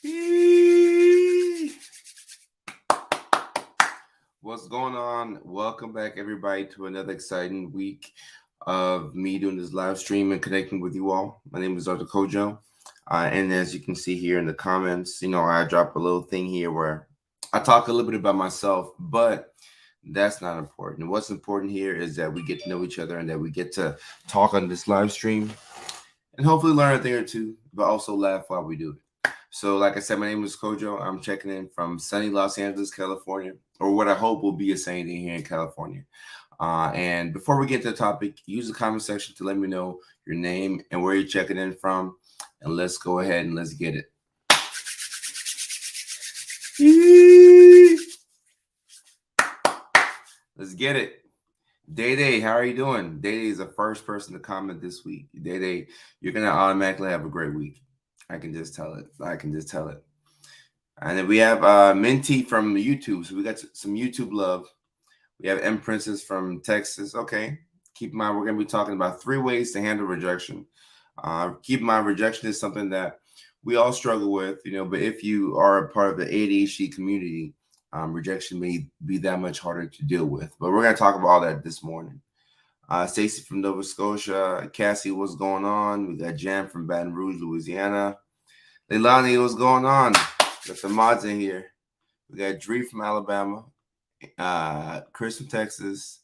Yee. What's going on? Welcome back, everybody, to another exciting week of me doing this live stream and connecting with you all. My name is Dr. Kojo. And as you can see here in the comments, I drop a little thing here where I talk a little bit about myself, but that's not important. What's important here is that we get to know each other and that we get to talk on this live stream and hopefully learn a thing or two, but also laugh while we do it. So, like I said, my name is Kojo. I'm checking in from sunny Los Angeles, California, or what I hope will be a sunny day here in California. And before we get to the topic, use the comment section to let me know your name and where you're checking in from. And let's go ahead and let's get it. Let's get it. Day Day, how are you doing? Day Day is the first person to comment this week. Day Day, you're gonna automatically have a great week. I can just tell it. And then we have Minty from YouTube. So we got some YouTube love. We have M Princess from Texas. Okay. Keep in mind, we're gonna be talking about 3 ways to handle rejection. Keep in mind, rejection is something that we all struggle with, but if you are a part of the ADHD community, rejection may be that much harder to deal with. But we're going to talk about all that this morning. Stacy from Nova Scotia. Cassie, what's going on? We got Jam from Baton Rouge, Louisiana. Leilani, what's going on? Got some mods in here. We got Dree from Alabama. Chris from Texas.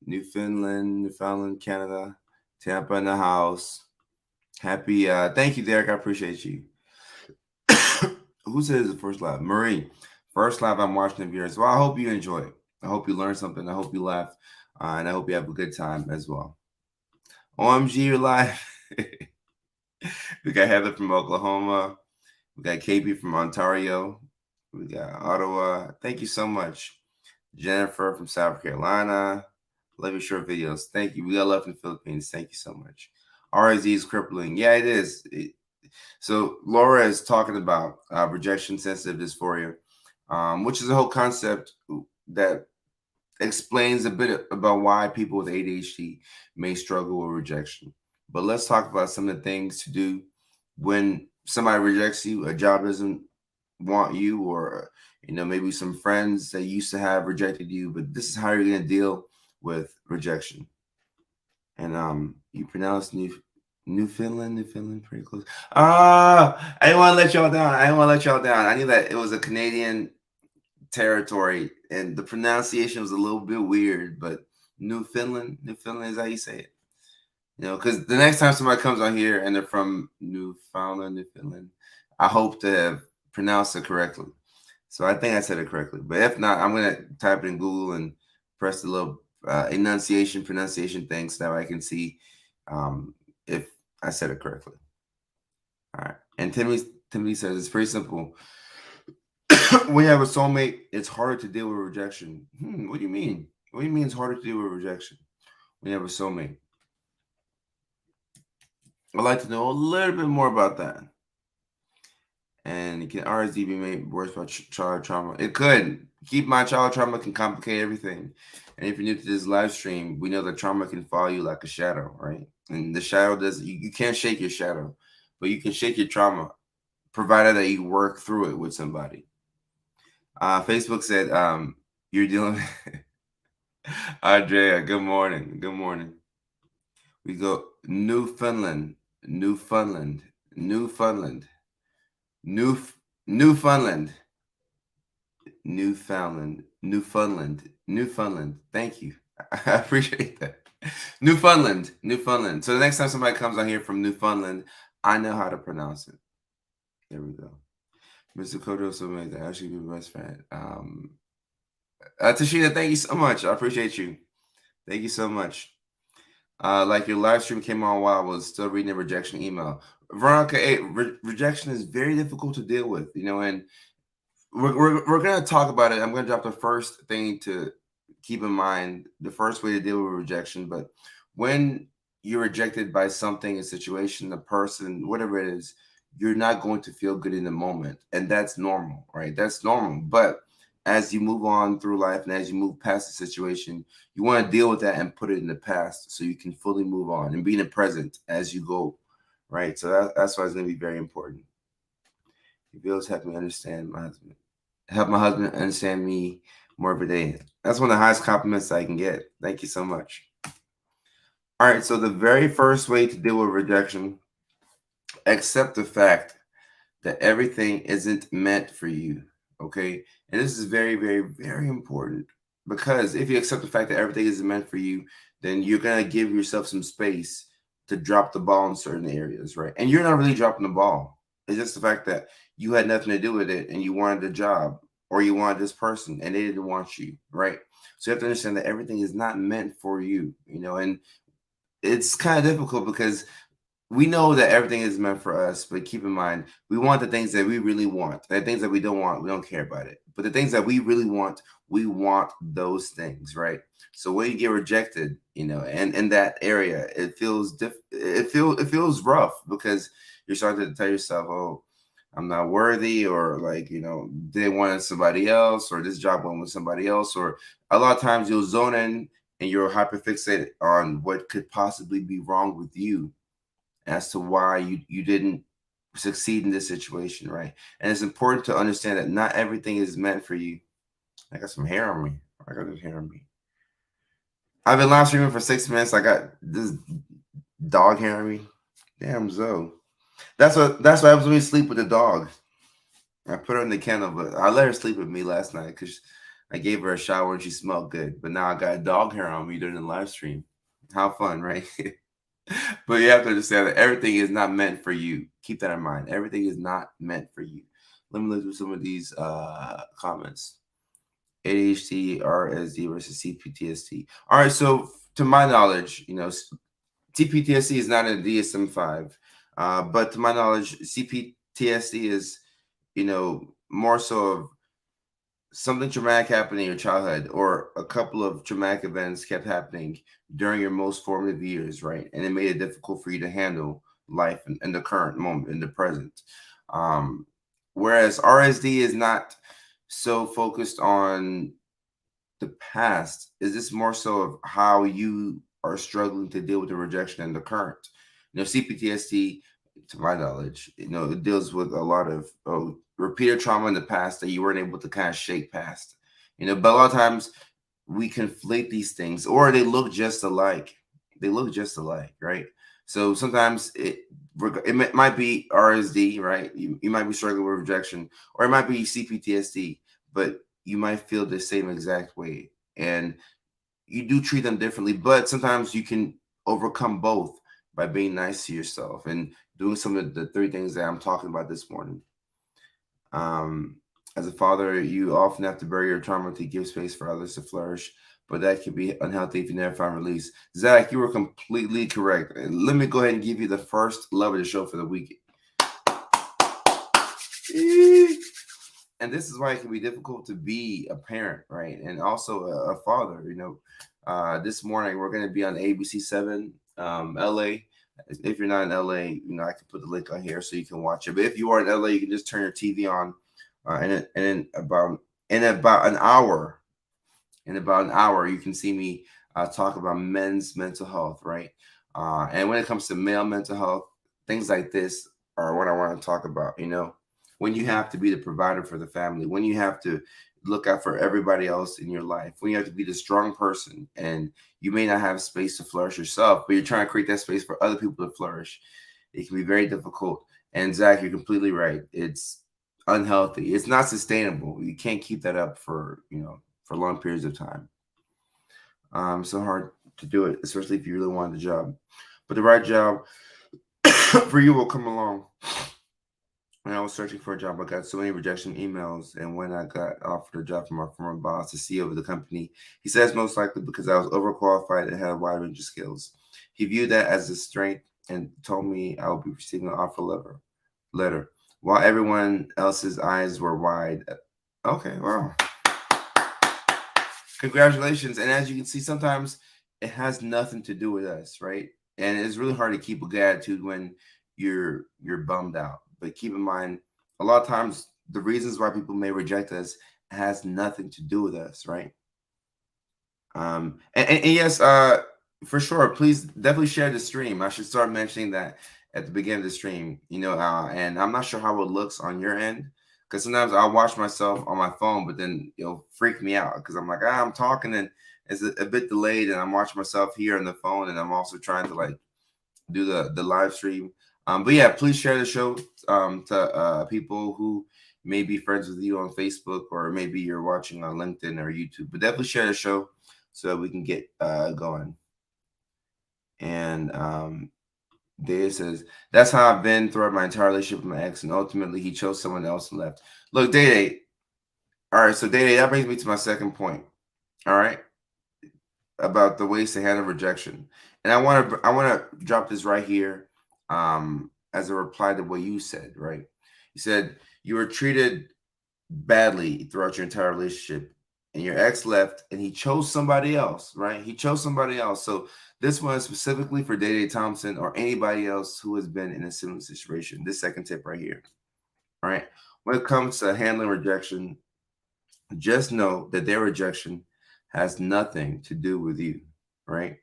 Newfoundland, Canada. Tampa in the house. Happy, thank you, Derek. I appreciate you. Who says the first live? Marie. First live I'm watching of yours. Well, I hope you enjoy it. I hope you learn something. I hope you laugh. And I hope you have a good time as well. OMG, you're live. We got Heather from Oklahoma. We got KB from Ontario. We got Ottawa. Thank you so much. Jennifer from South Carolina. Love your short videos. Thank you. We got love from the Philippines. Thank you so much. RSD is crippling. Yeah, it is. So Laura is talking about rejection sensitive dysphoria, which is a whole concept that explains a bit about why people with ADHD may struggle with rejection. But let's talk about some of the things to do when somebody rejects you, a job doesn't want you, or maybe some friends that used to have rejected you. But this is how you're going to deal with rejection. And you pronounce Newfoundland, pretty close. I didn't want to let y'all down. I knew that it was a Canadian territory, and the pronunciation was a little bit weird, but Newfoundland is how you say it. Because the next time somebody comes on here and they're from Newfoundland, I hope to have pronounced it correctly. So I think I said it correctly. But if not, I'm going to type it in Google and press the little pronunciation thing so that I can see if I said it correctly. All right. And Timmy says it's pretty simple. When you have a soulmate, it's harder to deal with rejection. What do you mean? What do you mean it's harder to deal with rejection when you have a soulmate? I'd like to know a little bit more about that. And can RSD be made worse by child trauma? It could. Keep in mind, child trauma can complicate everything. And if you're new to this live stream, we know that trauma can follow you like a shadow, right? And the shadow you can't shake your shadow, but you can shake your trauma, provided that you work through it with somebody. Facebook said, you're dealing Andrea, good morning. We go Newfoundland. Newfoundland. Thank you. I appreciate that. Newfoundland. So the next time somebody comes on here from Newfoundland, I know how to pronounce it. There we go. Mr. Kodo, so amazing. I should be my best friend. Tashina, thank you so much. I appreciate you. Thank you so much. Like your live stream came on while I was still reading a rejection email. Veronica, rejection is very difficult to deal with, and we're going to talk about it. I'm going to drop the first thing to keep in mind, the first way to deal with rejection. But when you're rejected by something, a situation, a person, whatever it is, you're not going to feel good in the moment. And that's normal, right? That's normal. But as you move on through life and as you move past the situation, you want to deal with that and put it in the past so you can fully move on and be in the present as you go, right? So that's why it's going to be very important. Your videos help me understand my husband. Help my husband understand me more every day. That's one of the highest compliments I can get. Thank you so much. All right, so the very first way to deal with rejection, accept the fact that everything isn't meant for you. Okay. And this is very, very, very important because if you accept the fact that everything isn't meant for you, then you're going to give yourself some space to drop the ball in certain areas, right? And you're not really dropping the ball. It's just the fact that you had nothing to do with it and you wanted a job or you wanted this person and they didn't want you, right? So you have to understand that everything is not meant for you, and it's kind of difficult because we know that everything is meant for us, but keep in mind, we want the things that we really want. The things that we don't want, we don't care about it. But the things that we really want, we want those things, right? So when you get rejected, and in that area, it feels rough because you're starting to tell yourself, oh, I'm not worthy, or like, they wanted somebody else, or this job went with somebody else, or a lot of times you'll zone in and you're hyperfixated on what could possibly be wrong with you as to why you didn't succeed in this situation, right? And it's important to understand that not everything is meant for you. I got some hair on me. I got this hair on me. I've been live streaming for 6 minutes. I got this dog hair on me. Damn, Zoe. That's what happens when you sleep with the dog. I put her in the kennel, but I let her sleep with me last night because I gave her a shower and she smelled good. But now I got dog hair on me during the live stream. How fun, right? But you have to understand that everything is not meant for you. Keep that in mind. Everything is not meant for you. Let me look through some of these comments. ADHD, RSD versus CPTSD. All right, so to my knowledge, CPTSD is not a DSM-5, but to my knowledge, CPTSD is, more so of something traumatic happened in your childhood, or a couple of traumatic events kept happening during your most formative years, right? And it made it difficult for you to handle life in the current moment, in the present. Um, Whereas RSD is not so focused on the past. Is this more so of how you are struggling to deal with the rejection in the current? CPTSD, to my knowledge, it deals with a lot of repeated trauma in the past that you weren't able to kind of shake past. But a lot of times we conflate these things, or they look just alike. They look just alike, right? So sometimes it might be RSD, right? You might be struggling with rejection, or it might be CPTSD, but you might feel the same exact way. And you do treat them differently, but sometimes you can overcome both by being nice to yourself and doing some of the three things that I'm talking about this morning. Um, as a father, you often have to bury your trauma to give space for others to flourish, but that can be unhealthy if you never find release. Zach, you were completely correct. And let me go ahead and give you the first love of the show for the week. And this is why it can be difficult to be a parent, right? And also a father. This morning we're going to be on ABC7 LA. If you're not in LA, I can put the link on here so you can watch it. But if you are in LA, you can just turn your TV on, and in about an hour, you can see me talk about men's mental health, right? And when it comes to male mental health, things like this are what I want to talk about. When you have to be the provider for the family, when you have to look out for everybody else in your life, when you have to be the strong person, and you may not have space to flourish yourself, but you're trying to create that space for other people to flourish. It can be very difficult. And Zach, you're completely right. It's unhealthy. It's not sustainable. You can't keep that up for long periods of time. So hard to do it, especially if you really want the job. But the right job for you will come along. When I was searching for a job, I got so many rejection emails. And when I got offered a job from my former boss, the CEO of the company, he says most likely because I was overqualified and had a wide range of skills. He viewed that as a strength and told me I would be receiving an offer letter while everyone else's eyes were wide. Okay, wow. Congratulations. And as you can see, sometimes it has nothing to do with us, right? And it's really hard to keep a good attitude when you're bummed out. But keep in mind, a lot of times the reasons why people may reject us has nothing to do with us, right? And yes, for sure, please definitely share the stream. I should start mentioning that at the beginning of the stream, and I'm not sure how it looks on your end, because sometimes I'll watch myself on my phone, but then it'll freak me out because I'm like, I'm talking and it's a bit delayed, and I'm watching myself here on the phone, and I'm also trying to like do the live stream. But yeah, please share the show to people who may be friends with you on Facebook, or maybe you're watching on LinkedIn or YouTube. But definitely share the show so that we can get going. And Dave says, that's how I've been throughout my entire relationship with my ex, and ultimately he chose someone else and left. Look, Day. All right, so Day, that brings me to my second point. All right, about the ways to handle rejection, and I want to drop this right here, as a reply to what you said. Right, you said you were treated badly throughout your entire relationship, and your ex left and he chose somebody else. Right, he chose somebody else. So this one is specifically for Day Thompson or anybody else who has been in a similar situation. This second tip right here. All right, when it comes to handling rejection, just know that their rejection has nothing to do with you. Right,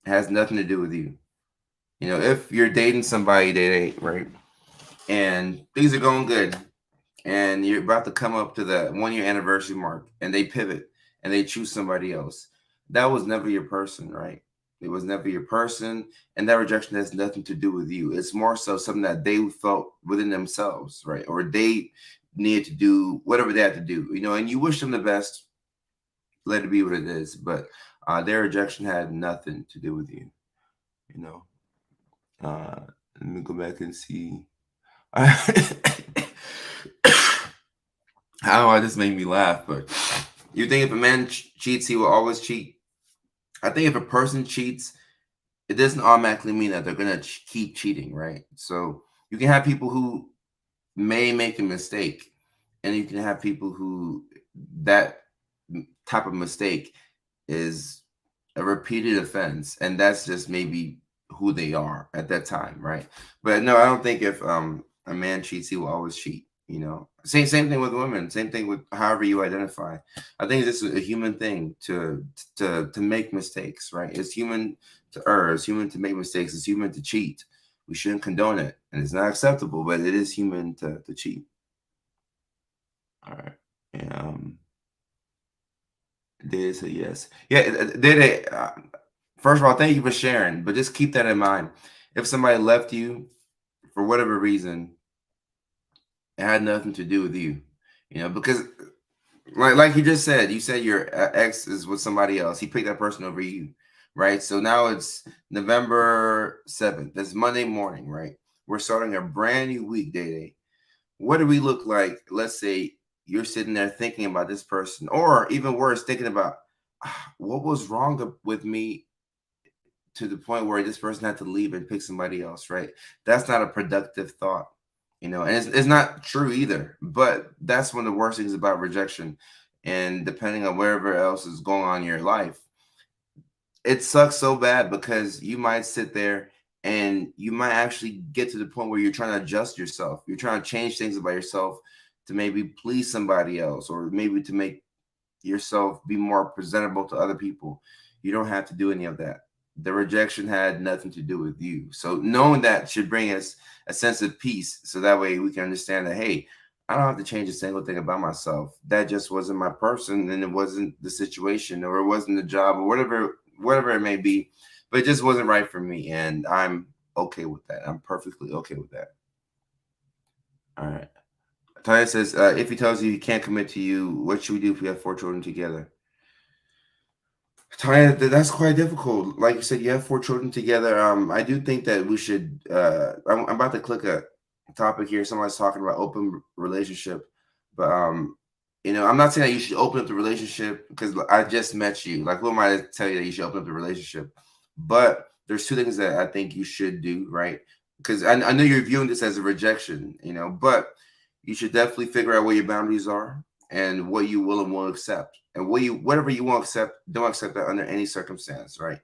it has nothing to do with you. If you're dating somebody that ain't right, and things are going good, and you're about to come up to the 1 year anniversary mark, and they pivot and they choose somebody else, that was never your person, right? It was never your person, and that rejection has nothing to do with you. It's more so something that they felt within themselves, right? Or they needed to do whatever they had to do, and you wish them the best. Let it be what it is, but their rejection had nothing to do with you. You know. Let me go back and see. I don't know why this made me laugh, but you think if a man cheats, he will always cheat? I think if a person cheats, it doesn't automatically mean that they're gonna keep cheating, right? So you can have people who may make a mistake, and you can have people who that type of mistake is a repeated offense, and that's just maybe who they are at that time, right? But no, I don't think if a man cheats, he will always cheat. Same thing with women. Same thing with however you identify. I think it's just a human thing to make mistakes, right? It's human to err. It's human to make mistakes. It's human to cheat. We shouldn't condone it, and it's not acceptable, but it is human to cheat. All right. And Did say yes. Yeah, did first of all, thank you for sharing, but just keep that in mind. If somebody left you for whatever reason, it had nothing to do with you, because like you just said, you said your ex is with somebody else. He picked that person over you, right? So now it's November 7th. That's Monday morning, right? We're starting a brand new week, Day. What do we look like? Let's say you're sitting there thinking about this person, or even worse, thinking about what was wrong with me to the point where this person had to leave and pick somebody else, right? That's not a productive thought, and it's not true either. But that's one of the worst things about rejection. And depending on wherever else is going on in your life, it sucks so bad because you might sit there and you might actually get to the point where you're trying to adjust yourself. You're trying to change things about yourself to maybe please somebody else, or maybe to make yourself be more presentable to other people. You don't have to do any of that. The rejection had nothing to do with you. So knowing that should bring us a sense of peace. So that way we can understand that, hey, I don't have to change a single thing about myself. That just wasn't my person, and it wasn't the situation, or it wasn't the job, or whatever it may be. But it just wasn't right for me. And I'm okay with that. I'm perfectly okay with that. All right. Tanya says, if he tells you he can't commit to you, what should we do if we have 4 children together? Tanya, that's quite difficult. Like you said, you have 4 children together. I do think that we should. I'm about to click a topic here. Somebody's talking about open relationship, but I'm not saying that you should open up the relationship because I just met you. Like, who am I to tell you that you should open up the relationship? But there's 2 things that I think you should do, right? Because I know you're viewing this as a rejection, but you should definitely figure out where your boundaries are and what you will and won't accept, and whatever you won't accept, don't accept that under any circumstance, right?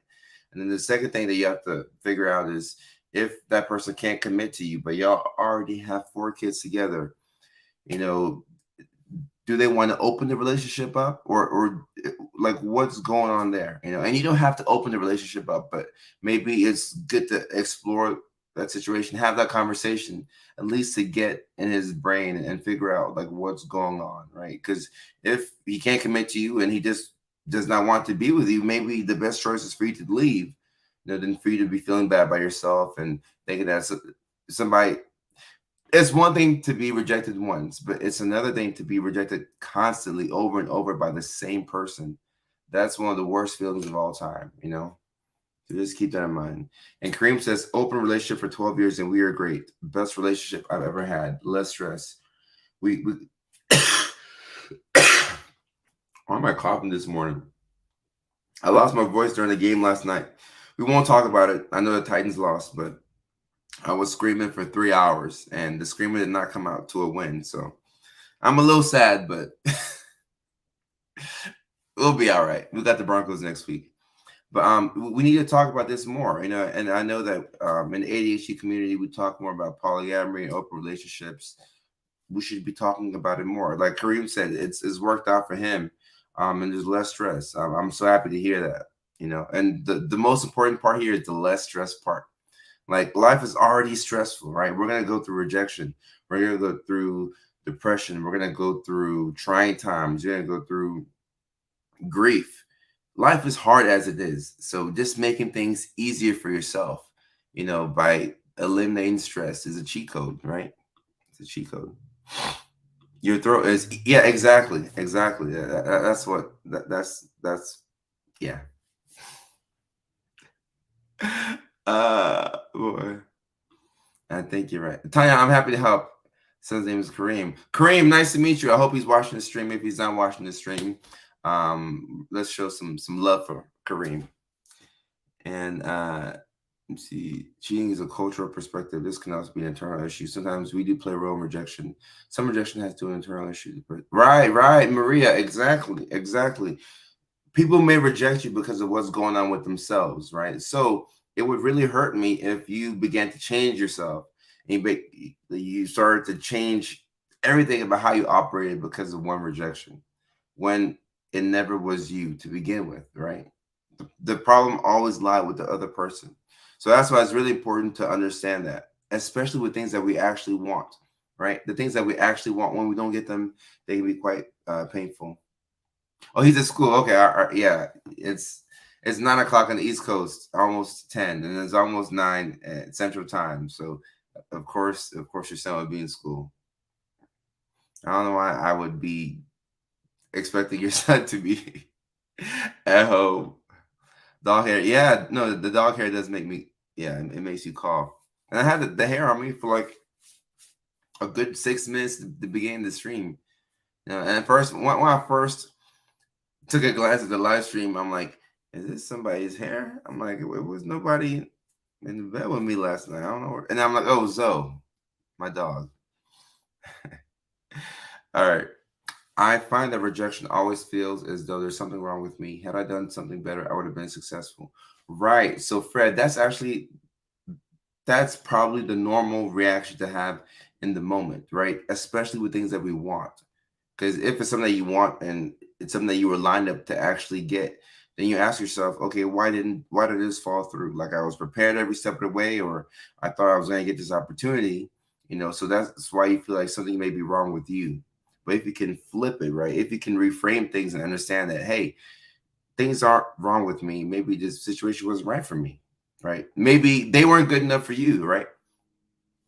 And then the second thing that you have to figure out is if that person can't commit to you, but y'all already have 4 kids together, do they want to open the relationship up, or like what's going on there? And you don't have to open the relationship up, but maybe it's good to explore that situation, have that conversation, at least to get in his brain and figure out like what's going on, right? Because if he can't commit to you and he just does not want to be with you, maybe the best choice is for you to leave, than for you to be feeling bad by yourself and thinking that somebody. It's one thing to be rejected once, but it's another thing to be rejected constantly over and over by the same person. That's one of the worst feelings of all time. So just keep that in mind. And Kareem says, open relationship for 12 years and we are great. Best relationship I've ever had. Less stress. We why am I coughing this morning? I lost my voice during the game last night. We won't talk about it. I know the Titans lost, but I was screaming for 3 hours and the screaming did not come out to a win. So I'm a little sad, but we'll be all right. We got the Broncos next week. But we need to talk about this more, and I know that in the ADHD community, we talk more about polyamory and open relationships. We should be talking about it more. Like Kareem said, it's worked out for him, and there's less stress. I'm so happy to hear that. And the most important part here is the less stress part. Like life is already stressful, right? We're gonna go through rejection. We're gonna go through depression. We're gonna go through trying times. You're gonna go through grief. Life is hard as it is. So just making things easier for yourself, by eliminating stress is a cheat code, right? It's a cheat code. Your throat is, yeah, exactly. Exactly. That's what that's yeah. Boy. I think you're right. Tanya, I'm happy to help. Son's name is Kareem. Kareem, nice to meet you. I hope he's watching the stream. If he's not watching the stream, let's show some love for Kareem. And let's see, cheating is a cultural perspective. This can also be an internal issue. Sometimes we do play a role in rejection. Some rejection has to do with internal issues. Right, Maria, exactly. People may reject you because of what's going on with themselves, right? So it would really hurt me if you began to change yourself and you started to change everything about how you operated because of one rejection when it never was you to begin with, right? The problem always lied with the other person. So that's why it's really important to understand that, especially with things that we actually want, right? The things that we actually want, when we don't get them, they can be quite painful. Oh, he's at school. Okay, yeah. It's 9 o'clock on the East Coast, almost 10, and it's almost 9 at Central Time. So, of course, your son would be in school. I don't know why I would be expecting your son to be at home. Dog hair, yeah. No, the dog hair does make me. Yeah, it makes you cough. And I had the hair on me for like a good 6 minutes to begin the stream. And first, when I first took a glance at the live stream, I'm like, is this somebody's hair? I'm like, it was nobody in the bed with me last night. I don't know. And I'm like, oh, Zoe, my dog. All right. I find that rejection always feels as though there's something wrong with me. Had I done something better, I would have been successful. Right. So, Fred, that's probably the normal reaction to have in the moment, right? Especially with things that we want. Because if it's something that you want and it's something that you were lined up to actually get, then you ask yourself, okay, why did this fall through? Like I was prepared every step of the way, or I thought I was going to get this opportunity, so that's why you feel like something may be wrong with you. But if you can flip it, right? If you can reframe things and understand that, hey, things aren't wrong with me. Maybe this situation wasn't right for me, right? Maybe they weren't good enough for you, right?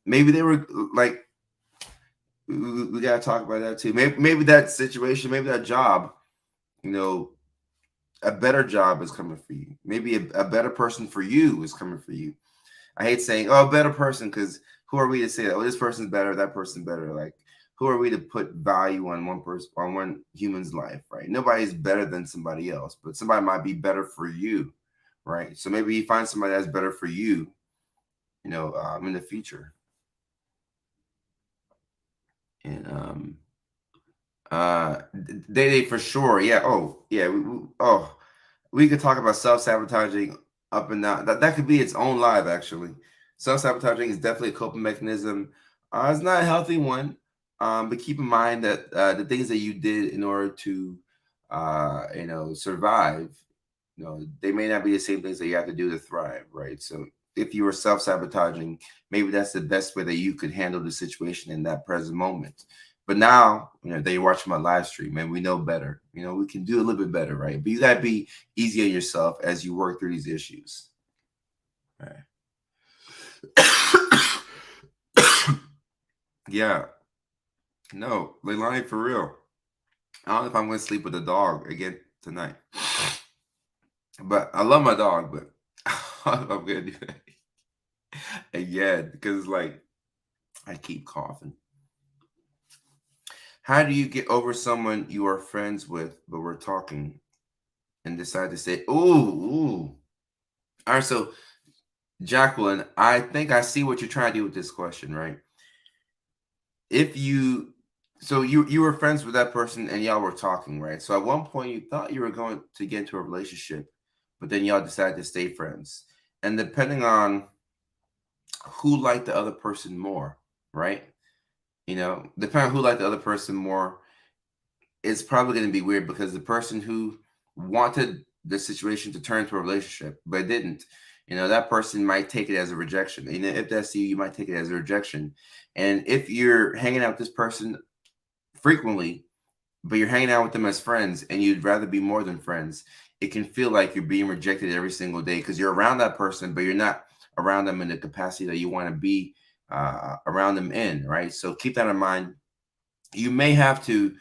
Maybe they were like, we got to talk about that too. Maybe that situation, maybe that job, you know, a better job is coming for you. Maybe a better person for you is coming for you. I hate saying, oh, a better person, because who are we to say that? Oh, this person's better, that person's better. Like, who are we to put value on one person, on one human's life, right? Nobody's better than somebody else, but somebody might be better for you, right? So maybe you find somebody that's better for you, in the future. And they for sure, yeah. Oh, yeah. We could talk about self-sabotaging up and down. That could be its own live, actually. Self-sabotaging is definitely a coping mechanism. It's not a healthy one, but keep in mind that the things that you did in order to, survive, they may not be the same things that you have to do to thrive, right? So if you were self-sabotaging, maybe that's the best way that you could handle the situation in that present moment. But now, that you're watching my live stream, and we know better. We can do a little bit better, right? But you gotta be easy on yourself as you work through these issues. Right. Yeah. No, Leilani, for real. I don't know if I'm gonna sleep with the dog again tonight. But I love my dog, but I'm gonna do that again because like I keep coughing. How do you get over someone you are friends with, but we're talking and decide to say, ooh. All right, so Jacqueline, I think I see what you're trying to do with this question, right? If you so you were friends with that person and y'all were talking, right? So at one point you thought you were going to get into a relationship, but then y'all decided to stay friends. And depending on who liked the other person more, right? Depending on who liked the other person more, it's probably going to be weird because the person who wanted the situation to turn into a relationship but didn't, that person might take it as a rejection. If that's you, you might take it as a rejection. And if you're hanging out with this person frequently, but you're hanging out with them as friends and you'd rather be more than friends, it can feel like you're being rejected every single day because you're around that person, but you're not around them in the capacity that you want to be around them in, right? So keep that in mind. You may have to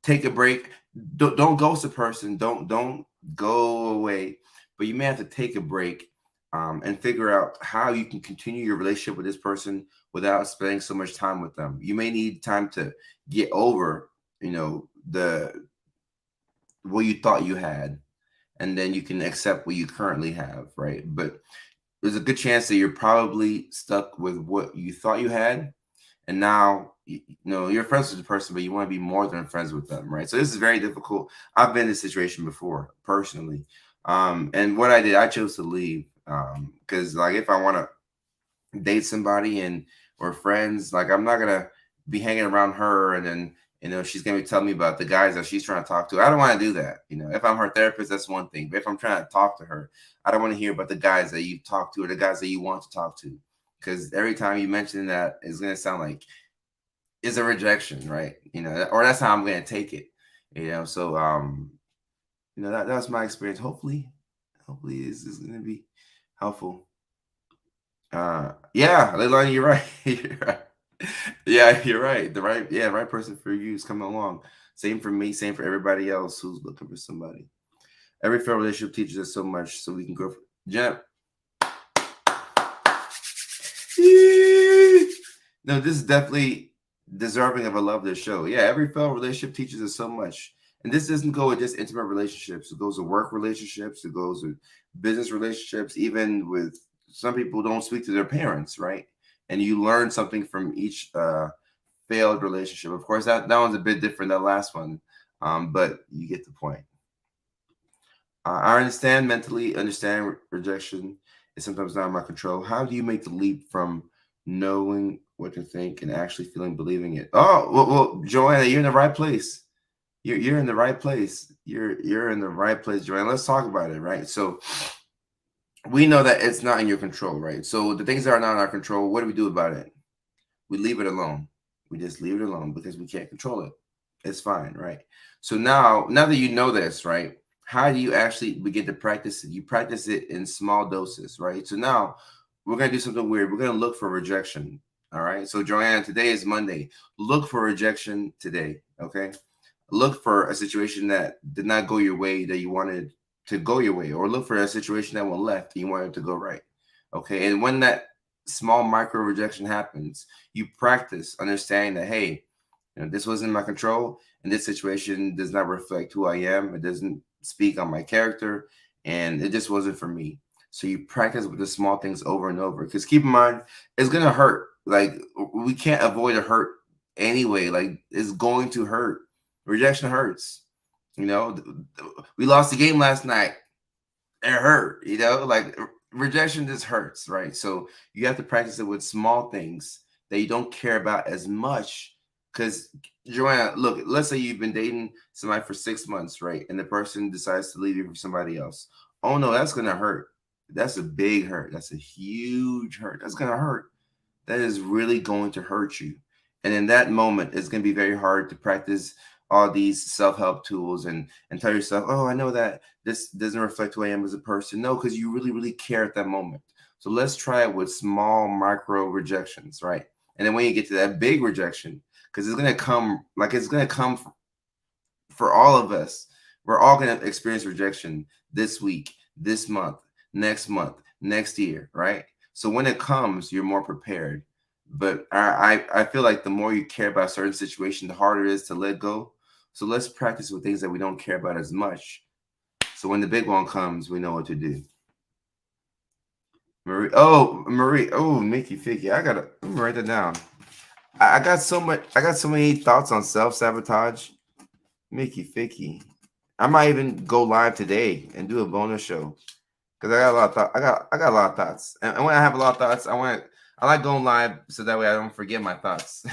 take a break. Don't ghost a person. Don't go away. But you may have to take a break and figure out how you can continue your relationship with this person without spending so much time with them. You may need time to get over, the what you thought you had, and then you can accept what you currently have, right? But there's a good chance that you're probably stuck with what you thought you had, and now you're friends with the person, but you want to be more than friends with them, right? So this is very difficult. I've been in this situation before personally, and what I did, I chose to leave because like if I want to date somebody and we're friends, like I'm not gonna be hanging around her and then she's gonna be telling me about the guys that she's trying to talk to. I don't want to do that. If I'm her therapist, that's one thing. But if I'm trying to talk to her, I don't want to hear about the guys that you talk to or the guys that you want to talk to. Because every time you mention that, it's gonna sound like it's a rejection, right? Or that's how I'm gonna take it. So that's my experience. Hopefully is gonna be helpful. Yeah, Leilani, you're right. You're right. Yeah, you're right. Right person for you is coming along. Same for me, same for everybody else who's looking for somebody. Every fair relationship teaches us so much so we can grow. Jen, no, this is definitely deserving of a love this show. Yeah, every failed relationship teaches us so much. And this doesn't go with just intimate relationships. It goes with work relationships. It goes with business relationships. Even with some people don't speak to their parents, right? And you learn something from each failed relationship. Of course, that one's a bit different than the last one, but you get the point. I understand rejection is sometimes not in my control. How do you make the leap from knowing what to think and actually feeling believing it? Oh, well, Joanna, you're in the right place. You're in the right place. You're in the right place, Joanna. Let's talk about it, right? So we know that it's not in your control, right? So the things that are not in our control, what do we do about it? We leave it alone. We just leave it alone because we can't control it. It's fine, right? So now that you know this, right? How do you actually begin to practice it? You practice it in small doses, right? So now we're gonna do something weird. We're gonna look for rejection. All right. So Joanna, today is Monday. Look for rejection today. Okay. Look for a situation that did not go your way that you wanted to go your way, or look for a situation that went left and you wanted to go right. Okay. And when that small micro rejection happens, you practice understanding that, hey, this wasn't in my control, and this situation does not reflect who I am. It doesn't speak on my character, and it just wasn't for me. So you practice with the small things over and over. Because keep in mind, it's gonna hurt. Like we can't avoid a hurt anyway. Like it's going to hurt. Rejection hurts. We lost the game last night. It hurt. Like rejection just hurts, right? So you have to practice it with small things that you don't care about as much. Because Joanna, look, let's say you've been dating somebody for 6 months, right? And the person decides to leave you for somebody else. Oh no, that's gonna hurt. That's a big hurt. That's a huge hurt. That's gonna hurt. That is really going to hurt you. And in that moment, it's going to be very hard to practice all these self-help tools and tell yourself, oh, I know that this doesn't reflect who I am as a person. No, because you really, really care at that moment. So let's try it with small micro rejections, right? And then when you get to that big rejection, because it's going to come, like it's going to come for all of us. We're all going to experience rejection this week, this month, next year, right? So when it comes, you're more prepared. But I feel like the more you care about a certain situation, the harder it is to let go. So let's practice with things that we don't care about as much. So when the big one comes, we know what to do. Marie. Oh, Mickey Ficky. Let me write that down. I got so much. I got so many thoughts on self sabotage. Mickey Ficky. I might even go live today and do a bonus show because I got a lot of thought. I got a lot of thoughts, and when I have a lot of thoughts, I like going live so that way I don't forget my thoughts.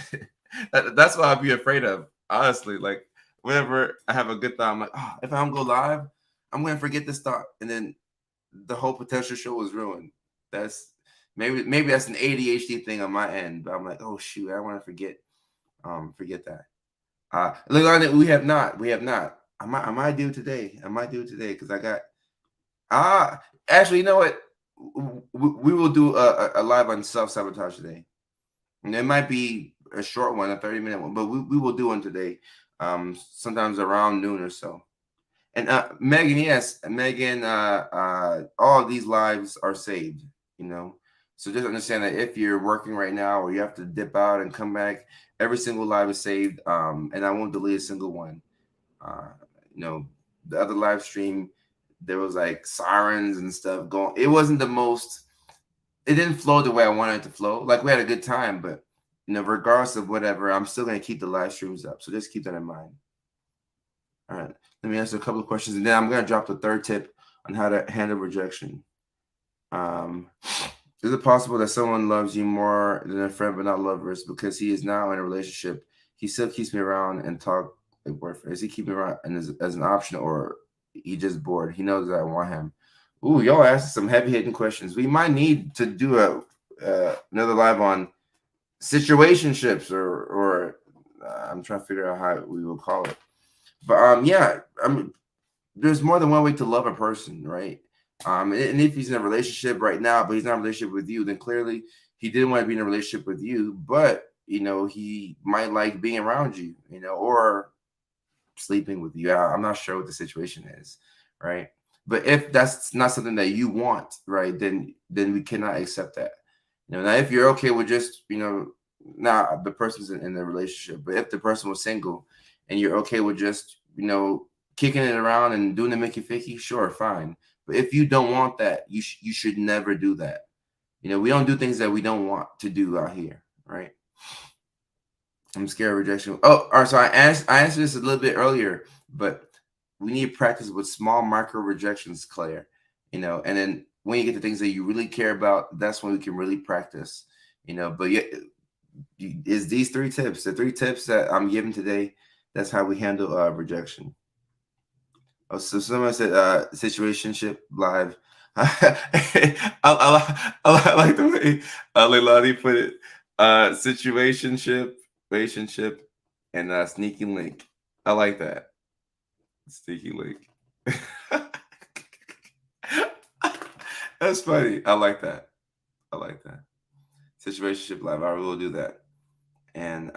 That's what I'd be afraid of, honestly. Like whenever I have a good thought, I'm like, oh, if I don't go live, I'm gonna forget this thought, and then the whole potential show was ruined. That's maybe that's an ADHD thing on my end, but I'm like, oh shoot, I want to forget that. Look on it. We have not. I might do it today. I might do it today because I got ah. Actually, you know what? We will do a live on self sabotage today, and it might be a short one, a 30-minute one, but we will do one today. Sometimes around noon or so. And Megan, yes, Megan. All of these lives are saved. You know, so just understand that if you're working right now or you have to dip out and come back, every single live is saved. And I won't delete a single one. Uh, you know, the other live stream, there was like sirens and stuff going. It wasn't the most. It didn't flow the way I wanted it to flow. Like we had a good time, but regardless of whatever, I'm still gonna keep the live streams up. So just keep that in mind. All right. Let me answer a couple of questions, and then I'm gonna drop the third tip on how to handle rejection. Um, is it possible that someone loves you more than a friend but not lovers because he is now in a relationship? He still keeps me around and talk like boyfriend. Is he keeping me around and as an option, or he just bored? He knows that I want him. Ooh, y'all asking some heavy hitting questions. We might need to do a another live on situationships or I'm trying to figure out how we will call it. But yeah, I mean, there's more than one way to love a person, right? And if he's in a relationship right now, but he's not in a relationship with you, then clearly he didn't want to be in a relationship with you, but he might like being around you, or sleeping with you. I'm not sure what the situation is, right? But if that's not something that you want, right, then we cannot accept that. Now if you're okay with just, now the person's in a relationship, but if the person was single and you're okay with just, kicking it around and doing the Mickey Ficky, sure, fine. But if you don't want that, you should never do that. We don't do things that we don't want to do out here, right? I'm scared of rejection. Oh, all right. So I answered this a little bit earlier, but we need to practice with small micro rejections, Claire. And then when you get to things that you really care about, that's when we can really practice. But yeah, is these three tips, the three tips that I'm giving today, that's how we handle rejection. Oh, so someone said situationship live. I like the way Leilani put it. Situationship, relationship, and sneaky link. I like that. Sneaky link. That's funny. I like that. I like that. Situationship live. I will do that. And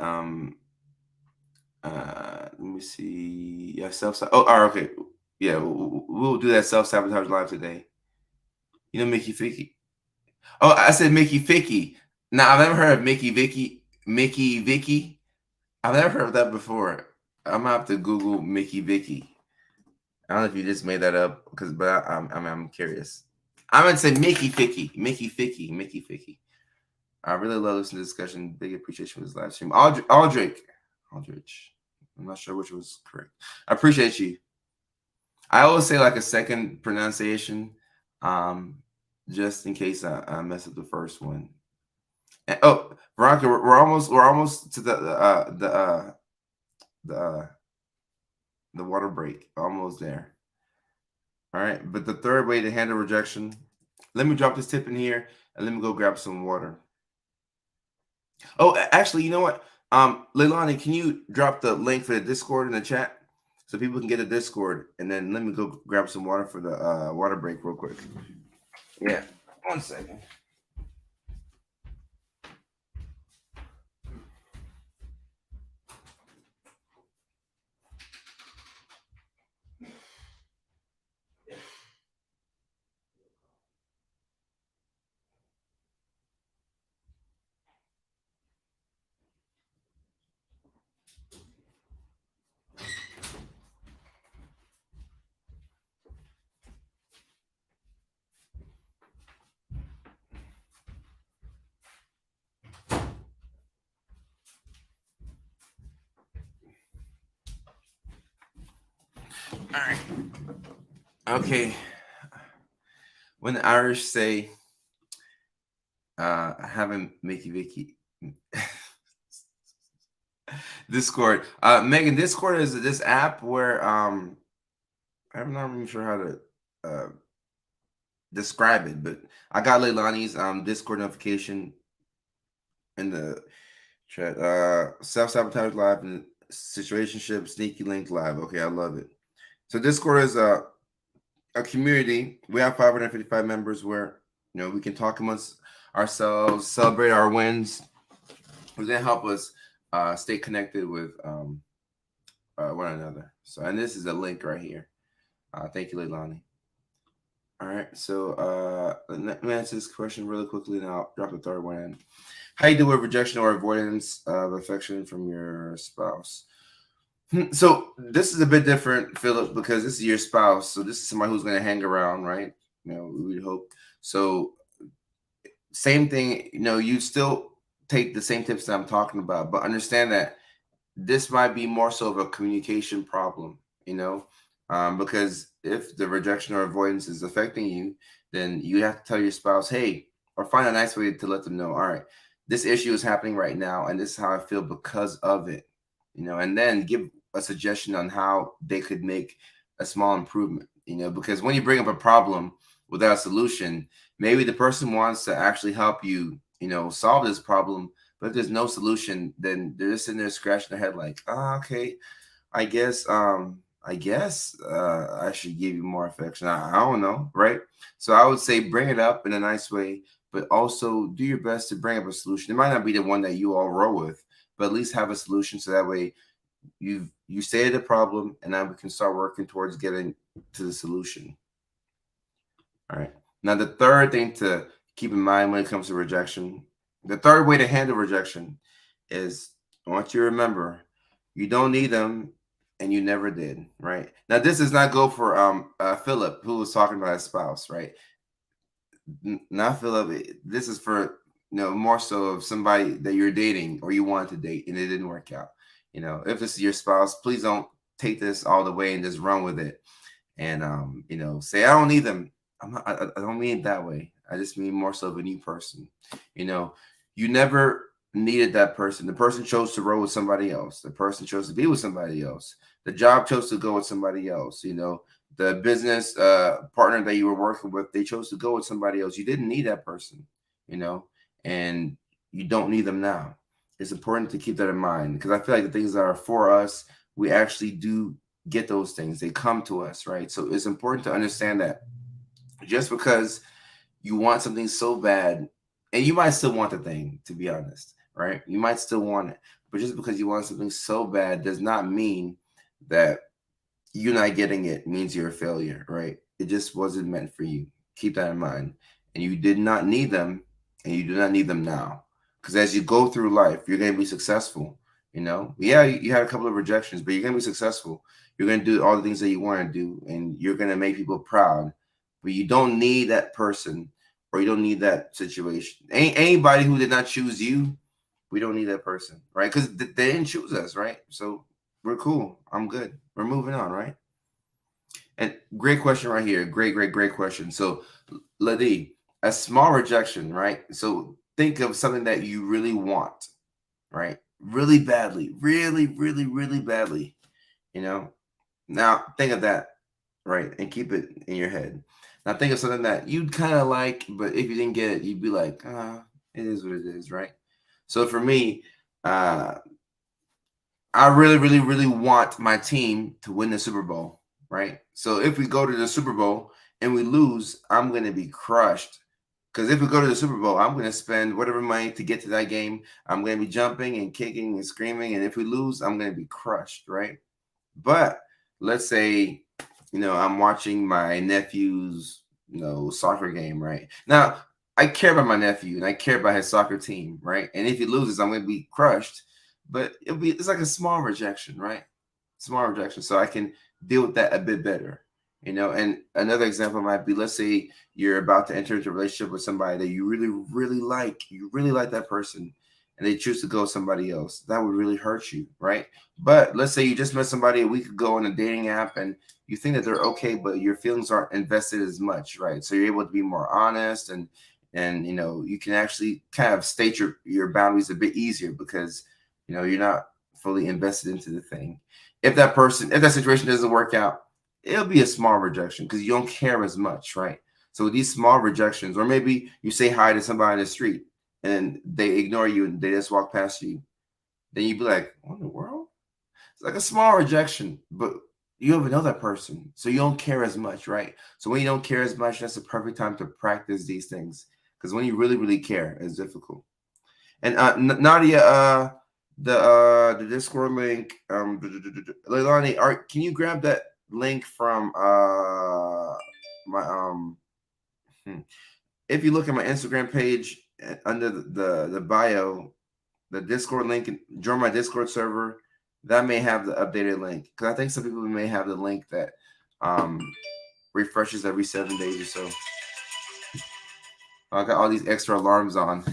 let me see. Yeah, oh, all right, okay. Yeah, we'll do that self sabotage live today. Mickey Ficky. Oh, I said Mickey Ficky. Now I've never heard of Mickey Vicky. I've never heard of that before. I'm gonna have to Google Mickey Vicky. I don't know if you just made that up, but I'm curious. I'm gonna say Mickey Ficky. I really love listening to discussion. Big appreciation for this live stream. Aldrich. I'm not sure which was correct. I appreciate you. I always say like a second pronunciation, just in case I mess up the first one. And, oh, Veronica, we're almost to the water break. Almost there. All right, but the third way to handle rejection Let me drop this tip in here and let me go grab some water. Oh, actually, you know what? Leilani, can you drop the link for the Discord in the chat so people can get a Discord? And then let me go grab some water for the water break real quick. Yeah, 1 second. All right. Okay. When the Irish say, I haven't Mickey Vicky. Discord. Megan, Discord is this app where I'm not even sure how to describe it, but I got Leilani's Discord notification in the chat. Self-sabotage live and situationship sneaky link live. Okay, I love it. So Discord is a community. We have 555 members where we can talk amongst ourselves, celebrate our wins. Who's gonna help us stay connected with one another. So, and this is a link right here. Thank you, Leilani. All right, so let me answer this question really quickly, and I'll drop the third one in. How you do with rejection or avoidance of affection from your spouse? So this is a bit different, Philip, because this is your spouse. So this is somebody who's going to hang around, right? We would hope. So same thing. You still take the same tips that I'm talking about, but understand that this might be more so of a communication problem, because if the rejection or avoidance is affecting you, then you have to tell your spouse, hey, or find a nice way to let them know, all right, this issue is happening right now, and this is how I feel because of it, and then give a suggestion on how they could make a small improvement, because when you bring up a problem without a solution, maybe the person wants to actually help you, solve this problem, but if there's no solution, then they're just sitting there scratching their head like, okay, I guess I should give you more affection. I don't know, right? So I would say bring it up in a nice way, but also do your best to bring up a solution. It might not be the one that you all roll with, but at least have a solution so that way you say the problem and now we can start working towards getting to the solution. All right. Now the third thing to keep in mind when it comes to rejection, the third way to handle rejection is I want you to remember you don't need them and you never did, right? Now this does not go for Philip who was talking about his spouse, right? Not Philip. This is for more so of somebody that you're dating or you wanted to date and it didn't work out. If this is your spouse, please don't take this all the way and just run with it and say I don't need them. I don't mean it that way. I just mean more so of a new person. You never needed that person. The person chose to roll with somebody else. The person chose to be with somebody else. The job chose to go with somebody else. The business partner that you were working with, they chose to go with somebody else. You didn't need that person, and you don't need them now. It's important to keep that in mind because I feel like the things that are for us, we actually do get those things. They come to us, right? So it's important to understand that just because you want something so bad, and you might still want the thing, to be honest, right? You might still want it, but just because you want something so bad does not mean that you not getting it means you're a failure, right? It just wasn't meant for you. Keep that in mind. And you did not need them, and you do not need them now. Because as you go through life, you're going to be successful. Yeah, you had a couple of rejections, but you're going to be successful. You're going to do all the things that you want to do, and you're going to make people proud. But you don't need that person, or you don't need that situation. Anybody who did not choose you, we don't need that person, right? Because they didn't choose us, right? So we're cool. I'm good. We're moving on, right? And great question right here. Great question. So, Ladi, a small rejection, right? So think of something that you really want, right? Really badly, really badly. Now think of that, right? And keep it in your head. Now think of something that you'd kind of like, but if you didn't get it, you'd be like, it is what it is, right? So for me, uh, I really, really, really want my team to win the Super Bowl, right? So if we go to the Super Bowl and we lose, I'm going to be crushed. Because if we go to the Super Bowl, I'm going to spend whatever money to get to that game. I'm going to be jumping and kicking and screaming. And if we lose, I'm going to be crushed, right? But let's say, I'm watching my nephew's, soccer game, right? Now, I care about my nephew and I care about his soccer team, right? And if he loses, I'm going to be crushed. But it's like a small rejection, right? Small rejection. So I can deal with that a bit better. And another example might be, let's say you're about to enter into a relationship with somebody that you really, really like. You really like that person, and they choose to go with somebody else. That would really hurt you, right? But let's say you just met somebody a week ago on a dating app and you think that they're okay, but your feelings aren't invested as much, right? So you're able to be more honest and you can actually kind of state your boundaries a bit easier because you're not fully invested into the thing. If that situation doesn't work out, it'll be a small rejection because you don't care as much, right? So with these small rejections, or maybe you say hi to somebody in the street and they ignore you and they just walk past you, then you'd be like, what in the world? It's like a small rejection, but you don't even know that person. So you don't care as much, right? So when you don't care as much, that's the perfect time to practice these things. Because when you really, really care, it's difficult. And Nadia, the Discord link, Leilani, can you grab that link from my if you look at my Instagram page under the bio, the Discord link, join my Discord server. That may have the updated link because I think some people may have the link that um refreshes every 7 days or so. I got all these extra alarms on.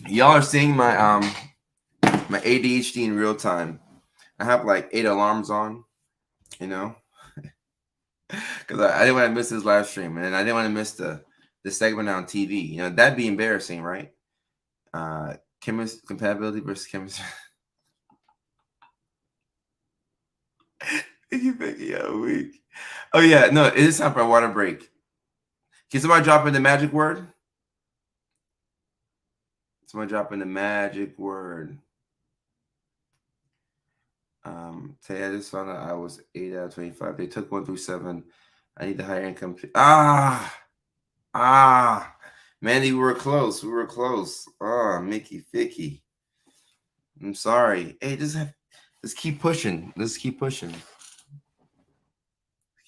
Y'all are seeing my ADHD in real time. I have like 8 alarms on, because I didn't want to miss this live stream, and I didn't want to miss the segment on TV. That'd be embarrassing, right? Compatibility versus chemistry. You think weak? Oh yeah, no, it is time for a water break. Can somebody drop in the magic word? Somebody drop in the magic word. Today I just found out I was 8 out of 25. They took 1 through 7. I need the higher income. Mandy, we were close. We were close. Oh, Mickey Ficky. I'm sorry. Hey, let's keep pushing. Let's keep pushing.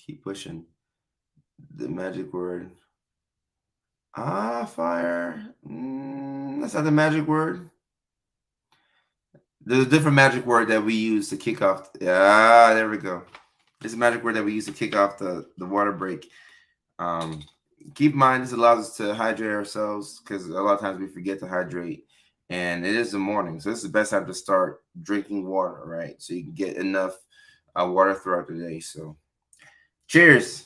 Keep pushing. The magic word. Fire. That's not the magic word. There's a different magic word that we use to kick off. There we go. It's a magic word that we use to kick off the water break. Keep in mind, this allows us to hydrate ourselves because a lot of times we forget to hydrate. And it is the morning. So this is the best time to start drinking water, right? So you can get enough water throughout the day. So cheers.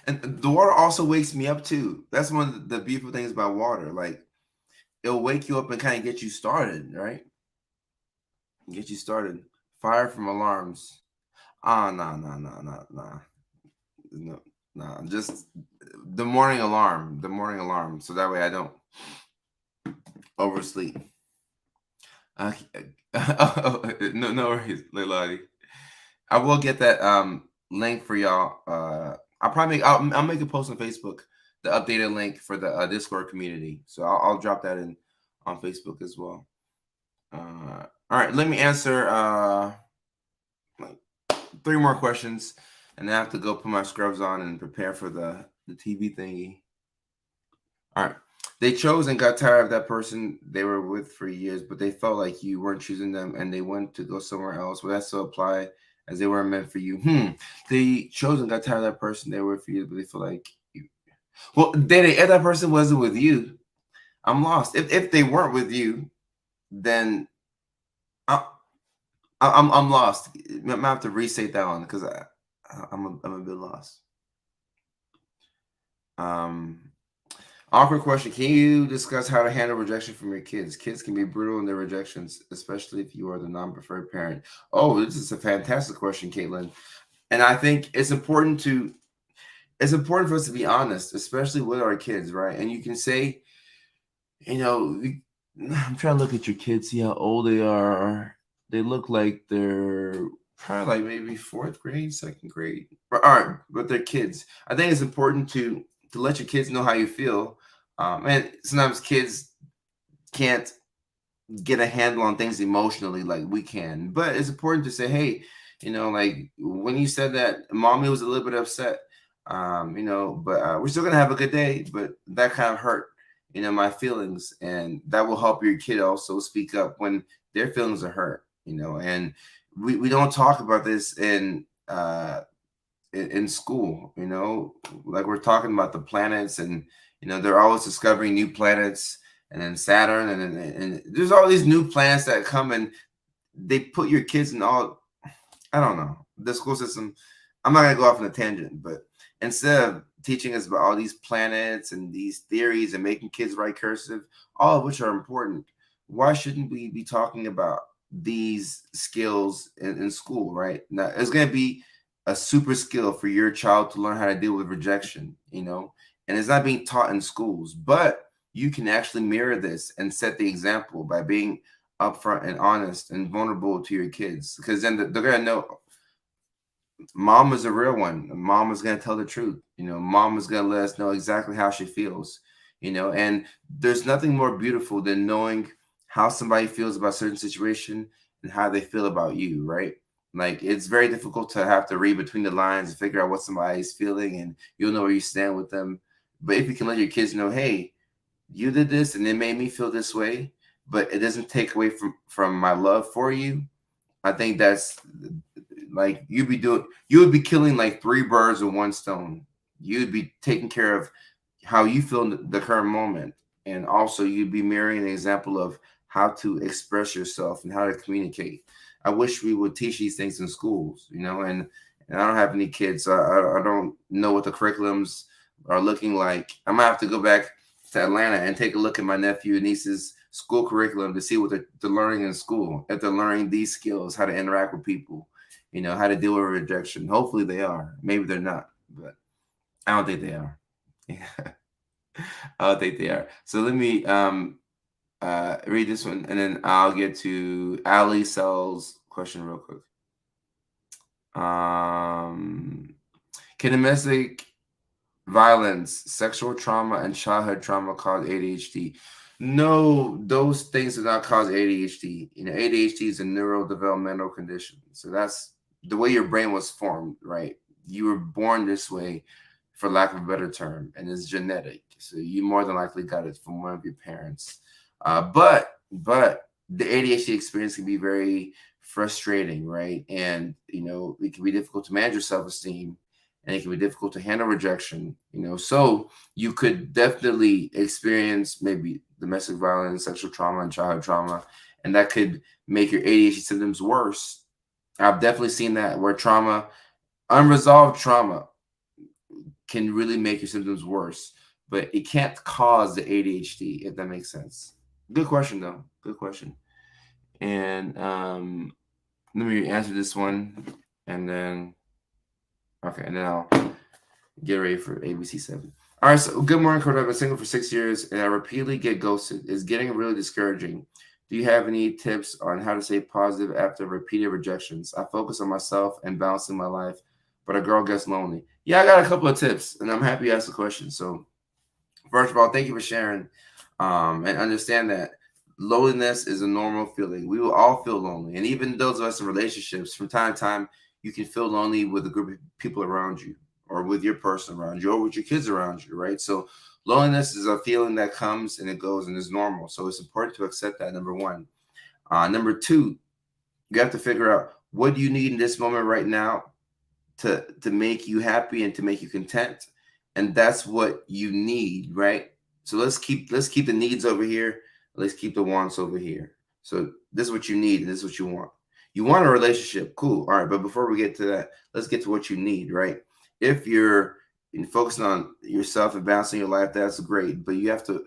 And the water also wakes me up too. That's one of the beautiful things about water. Like it'll wake you up and kind of get you started, right? Get you started. Fire from alarms. No. Just the morning alarm. The morning alarm. So that way I don't oversleep. No worries, Leilani. I will get that link for y'all. I'll make a post on Facebook, the updated link for the Discord community. So I'll drop that in on Facebook as well. All right, let me answer like 3 more questions, and I have to go put my scrubs on and prepare for the TV thingy. All right. They chose and got tired of that person they were with for years, but they felt like you weren't choosing them and they wanted to go somewhere else. Will that still apply as they weren't meant for you? They chose and got tired of that person they were with for years, but they feel like you. Well, if that person wasn't with you, I'm lost. If they weren't with you, then I, I'm lost. I might have to restate that one because I'm a bit lost. Um, Awkward question. Can you discuss how to handle rejection from your kids? Kids can be brutal in their rejections, especially if you are the non-preferred parent. Oh, this is a fantastic question, Caitlin. And I think it's important for us to be honest, especially with our kids, right? And you can say, you know, I'm trying to look at your kids, see how old they are. They look like they're probably like maybe fourth grade, second grade, or aren't, but they're kids. I think it's important to let your kids know how you feel. And sometimes kids can't get a handle on things emotionally like we can. But it's important to say, hey, like when you said that, mommy was a little bit upset, but we're still gonna have a good day. But that kind of hurt, my feelings, and that will help your kid also speak up when their feelings are hurt. And we don't talk about this in school, like we're talking about the planets, and they're always discovering new planets, and then Saturn, and there's all these new planets that come, and they put your kids in all, I don't know, the school system. I'm not gonna go off on a tangent, but instead of teaching us about all these planets and these theories and making kids write cursive, all of which are important, why shouldn't we be talking about these skills in school, right? Now, it's gonna be a super skill for your child to learn how to deal with rejection, and it's not being taught in schools, but you can actually mirror this and set the example by being upfront and honest and vulnerable to your kids, because then they're gonna know mom is a real one. Mom is gonna tell the truth. Mom is gonna let us know exactly how she feels. And there's nothing more beautiful than knowing how somebody feels about a certain situation and how they feel about you, right? Like it's very difficult to have to read between the lines and figure out what somebody's feeling, and you'll know where you stand with them. But if you can let your kids know, hey, you did this and it made me feel this way, but it doesn't take away from my love for you. I think that's like you would be killing like three birds with one stone. You'd be taking care of how you feel in the current moment, and also you'd be mirroring an example of how to express yourself and how to communicate. I wish we would teach these things in schools, and I don't have any kids, so I don't know what the curriculums are looking like. I'm gonna have to go back to Atlanta and take a look at my nephew and niece's school curriculum to see what they're learning in school. If they're learning these skills, how to interact with people, how to deal with rejection. Hopefully they are. Maybe they're not, but I don't think they are. I don't think they are. So let me read this one, and then I'll get to Ali Cell's question real quick. Can domestic violence, sexual trauma, and childhood trauma cause ADHD? No, those things do not cause ADHD. ADHD is a neurodevelopmental condition. So that's the way your brain was formed, right? You were born this way, for lack of a better term, and it's genetic. So you more than likely got it from one of your parents. But the ADHD experience can be very frustrating, right? And it can be difficult to manage your self-esteem, and it can be difficult to handle rejection. So you could definitely experience maybe domestic violence, sexual trauma, and childhood trauma, and that could make your ADHD symptoms worse. I've definitely seen that, where unresolved trauma can really make your symptoms worse, but it can't cause the ADHD, if that makes sense. Good question, though. Good question. And let me answer this one, and then I'll get ready for ABC7. All right, so good morning, Kurt. I've been single for 6 years, and I repeatedly get ghosted. It's getting really discouraging. Do you have any tips on how to stay positive after repeated rejections? I focus on myself and balancing my life, but a girl gets lonely. Yeah, I got a couple of tips, and I'm happy you asked the question. So, first of all, thank you for sharing, and understand that loneliness is a normal feeling. We will all feel lonely, and even those of us in relationships, from time to time, you can feel lonely with a group of people around you, or with your person around you, or with your kids around you, right? So loneliness is a feeling that comes and it goes and is normal. So it's important to accept that, number one. Number two, you have to figure out, what do you need in this moment right now to make you happy and to make you content, and that's what you need, right? So let's keep the needs over here. Let's keep the wants over here. So this is what you need, and this is what you want. You want a relationship, cool. All right, but before we get to that, let's get to what you need, right? If you're focusing on yourself and balancing your life, that's great. But you have to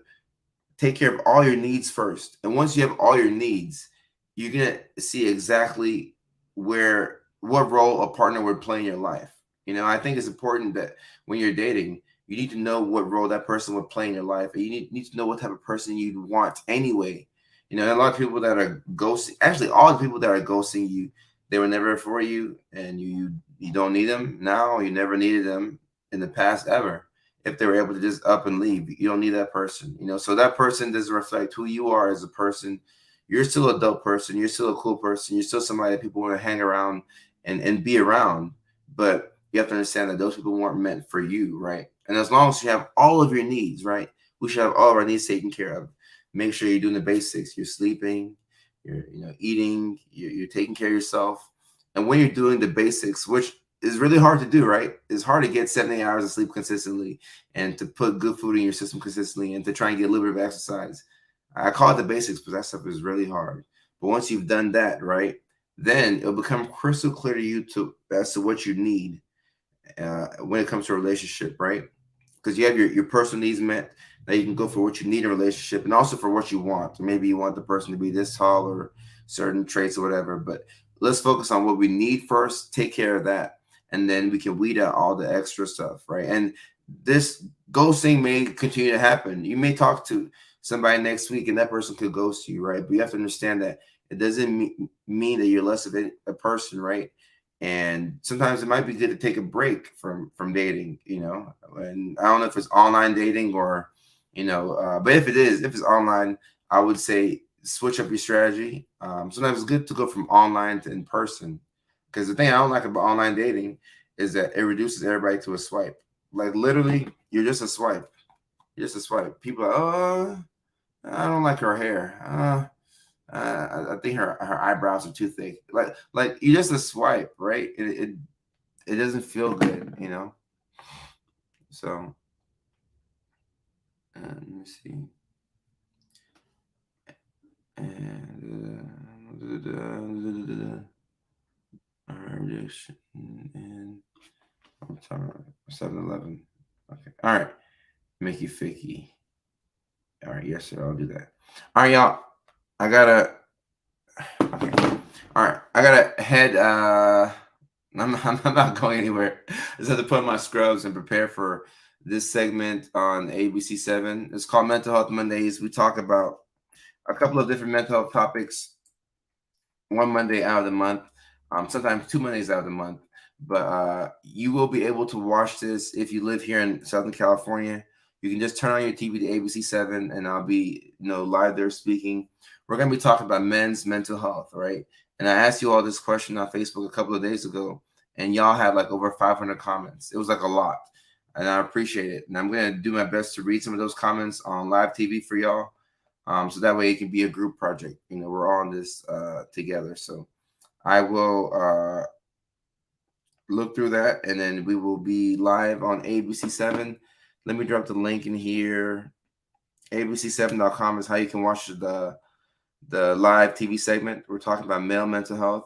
take care of all your needs first. And once you have all your needs, you're gonna see exactly what role a partner would play in your life. I think it's important that when you're dating, you need to know what role that person would play in your life. And you need to know what type of person you'd want anyway. A lot of people that are ghosting, actually, all the people that are ghosting you, they were never for you, and you don't need them now. You never needed them in the past ever. If they were able to just up and leave, you don't need that person. So that person doesn't reflect who you are as a person. You're still a dope person. You're still a cool person. You're still somebody that people want to hang around and be around. But you have to understand that those people weren't meant for you, right? And as long as you have all of your needs, right? We should have all of our needs taken care of. Make sure you're doing the basics. You're sleeping, you're eating, you're taking care of yourself. And when you're doing the basics, which is really hard to do, right? It's hard to get 7 8 hours of sleep consistently, and to put good food in your system consistently, and to try and get a little bit of exercise. I call it the basics, but that stuff is really hard. But once you've done that, right, then it'll become crystal clear to you as to what you need when it comes to a relationship, right? Because you have your personal needs met. Now you can go for what you need in a relationship, and also for what you want. Maybe you want the person to be this tall, or certain traits, or whatever. But let's focus on what we need first, take care of that, and then we can weed out all the extra stuff, right? And this ghosting may continue to happen. You may talk to somebody next week, and that person could ghost you, right? But you have to understand that it doesn't mean that you're less of a person, right? And sometimes it might be good to take a break from dating. And I don't know if it's online dating, or but if it's online, I would say switch up your strategy. Sometimes it's good to go from online to in person, because the thing I don't like about online dating is that it reduces everybody to a swipe. Like, literally, you're just a swipe. You're just a swipe. People are, oh, I don't like her hair. I think her eyebrows are too thick. Like you're just a swipe, right? It doesn't feel good. So let me see. And rejection and I'm talking 7-Eleven. Okay. All right. Mickey Ficky. All right. Yes, sir. I'll do that. All right, y'all. I gotta. Okay. All right. I gotta head. I'm not going anywhere. I just have to put on my scrubs and prepare for this segment on ABC7. It's called Mental Health Mondays. We talk about a couple of different mental health topics one Monday out of the month, sometimes 2 Mondays out of the month. But you will be able to watch this if you live here in Southern California. You can just turn on your TV to ABC7, and I'll be live there speaking. We're going to be talking about men's mental health, right? And I asked you all this question on Facebook a couple of days ago, and y'all had like over 500 comments. It was like a lot, and I appreciate it. And I'm going to do my best to read some of those comments on live TV for y'all. So that way it can be a group project. We're all on this together. So I will look through that, and then we will be live on ABC7. Let me drop the link in here. ABC7.com is how you can watch the live TV segment. We're talking about male mental health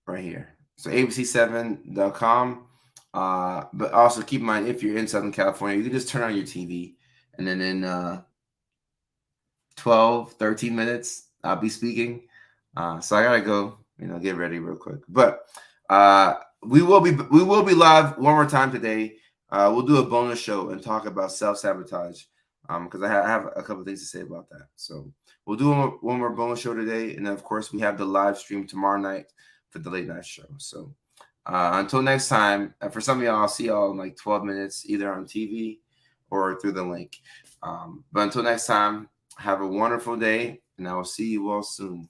right here. So ABC7.com. But also keep in mind, if you're in Southern California, you can just turn on your TV, and then in 12, 13 minutes, I'll be speaking. So I gotta go, get ready real quick. But we will be live one more time today. We'll do a bonus show and talk about self-sabotage. Because I have a couple of things to say about that. So we'll do one more bonus show today, and then of course we have the live stream tomorrow night for the late night show. So until next time, for some of y'all, I'll see y'all in like 12 minutes, either on TV or through the link. But until next time, have a wonderful day, and I will see you all soon.